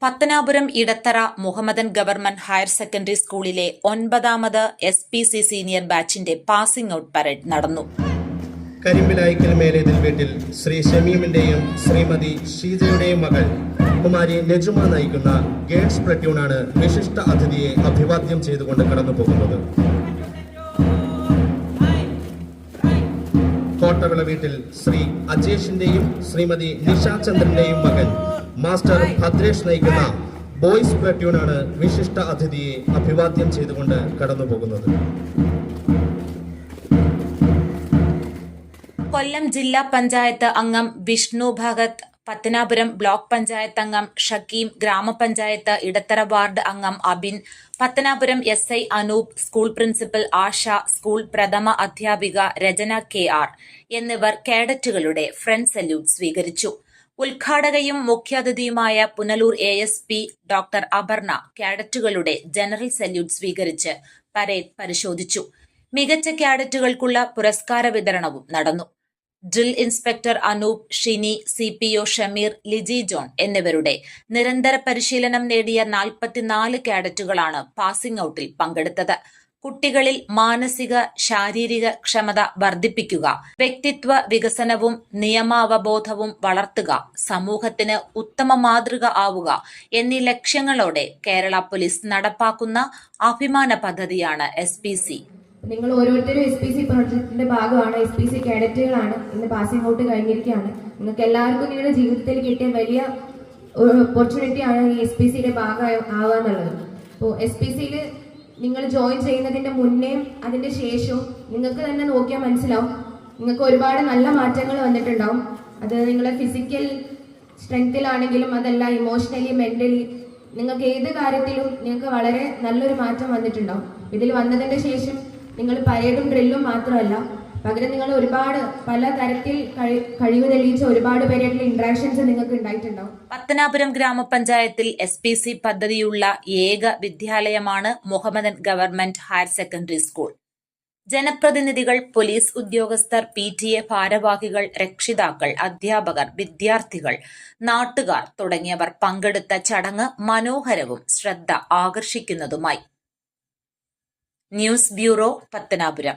Pathanapuram Edathara Muhammadan government higher secondary സ്കൂളിലെ 9ാമത് SPC senior ബാച്ചിന്റെ പാസിംഗ് ഔട്ട് പരേഡ് നടന്നു. കരിമ്പിലായിക്കൽ മേലേതിൽ വീട്ടിൽ ശ്രീ ഷമീമിന്റെയും ശ്രീമതി ഷീജയുടെയും മകൾ കുമാരി നജുമ നയിക്കുന്ന ഗേൾസ് പ്ലറ്റൂണാണ് വിശിഷ്ട അതിഥിയെ അഭിവാദ്യം ചെയ്തുകൊണ്ട് കടന്നുപോകുന്നത്. കോട്ടവിള വീട്ടിൽ ശ്രീ അജേഷിന്റെയും ശ്രീമതി നിഷാ ചന്ദ്രന്റെയും മകൻ മാസ്റ്റർ ഭദ്രേഷ് നയിക്കുന്ന ബോയ്സ് പ്ലറ്റൂണാണ് വിശിഷ്ട അതിഥിയെ അഭിവാദ്യം ചെയ്തുകൊണ്ട് കടന്നുപോകുന്നത്. കൊല്ലം ജില്ലാ പഞ്ചായത്ത് അംഗം വിഷ്ണു ഭഗത്, പത്തനാപുരം ബ്ലോക്ക് പഞ്ചായത്ത് അംഗം ഷക്കീം, ഗ്രാമപഞ്ചായത്ത് ഇടത്തറ വാർഡ് അംഗം Abin, Pathanapuram SI Anoop, school principal Asha, school പ്രഥമ അധ്യാപിക രചന KR എന്നിവർ കേഡറ്റുകളുടെ ഫ്രണ്ട് സല്യൂട്ട് സ്വീകരിച്ചു. ഉദ്ഘാടകയും മുഖ്യാതിഥിയുമായ പുനലൂർ ASP ഡോക്ടർ അപർണ കേഡറ്റുകളുടെ ജനറൽ സല്യൂട്ട് സ്വീകരിച്ച് പരേഡ് പരിശോധിച്ചു. മികച്ച കേഡറ്റുകൾക്കുള്ള പുരസ്കാര വിതരണവും നടന്നു. Drill inspector Anoop, Shini, CPO Shameer, Liji John എന്നിവരുടെ നിരന്തര പരിശീലനം നേടിയ 44 കേഡറ്റുകളാണ് പാസിംഗ് ഔട്ടിൽ പങ്കെടുത്തത്. കുട്ടികളിൽ മാനസിക ശാരീരിക ക്ഷമത വർദ്ധിപ്പിക്കുക, വ്യക്തിത്വ വികസനവും നിയമാവബോധവും വളർത്തുക, സമൂഹത്തിന് ഉത്തമ മാതൃക ആവുക എന്നീ ലക്ഷ്യങ്ങളോടെ കേരള പോലീസ് നടപ്പാക്കുന്ന അഭിമാന പദ്ധതിയാണ് SPC. നിങ്ങൾ ഓരോരുത്തരും SPC പ്രോജക്റ്റിന്റെ ഭാഗമാണ്. SPC കേഡറ്റുകളാണ്. ഇന്ന് പാസിംഗ് ഔട്ട് കഴിഞ്ഞിരിക്കുകയാണ്. നിങ്ങൾക്ക് എല്ലാവർക്കും നിങ്ങളുടെ ജീവിതത്തിൽ കിട്ടിയ വലിയ ഓപ്പർച്യൂണിറ്റിയാണ് ഈ SPCയുടെ ഭാഗമാവുക എന്നുള്ളത്. അപ്പോൾ SPCയിൽ നിങ്ങൾ ജോയിൻ ചെയ്യുന്നതിന്റെ മുന്നേയും അതിന്റെ ശേഷവും നിങ്ങൾക്ക് തന്നെ നോക്കിയാൽ മനസ്സിലാവും, നിങ്ങൾക്ക് ഒരുപാട് നല്ല മാറ്റങ്ങൾ വന്നിട്ടുണ്ടാവും. അത് നിങ്ങളെ ഫിസിക്കൽ സ്ട്രെങ്ത്തിലാണെങ്കിലും അതല്ല ഇമോഷണലി മെന്റലി നിങ്ങൾക്ക് ഏത് കാര്യത്തിലും നിങ്ങൾക്ക് വളരെ നല്ലൊരു മാറ്റം വന്നിട്ടുണ്ടാവും. ഇതിൽ വന്നതിന്റെ ശേഷം നിങ്ങൾ പരേഡും ഡ്രില്ലും മാത്രമല്ല, പകരം നിങ്ങൾ ഒരുപാട് പല തരത്തിൽ കഴിവ് തെളിയിച്ച ഒരുപാട് പേരായിട്ടുള്ള ഇന്ററാക്ഷൻസ് നിങ്ങൾക്ക് ഉണ്ടായിട്ടുണ്ടാവും. പത്തനാപുരം ഗ്രാമപഞ്ചായത്തിൽ SPC പദ്ധതിയുള്ള ഏക വിദ്യാലയമാണ് Mohammedan government higher secondary school. ജനപ്രതിനിധികൾ, പോലീസ് ഉദ്യോഗസ്ഥർ, PTA ഭാരവാഹികൾ, രക്ഷിതാക്കൾ, അധ്യാപകർ, വിദ്യാർത്ഥികൾ, നാട്ടുകാർ തുടങ്ങിയവർ പങ്കെടുത്ത ചടങ്ങ് മനോഹരവും ശ്രദ്ധ ആകർഷിക്കുന്നതുമായി. News bureau, Pathanapuram.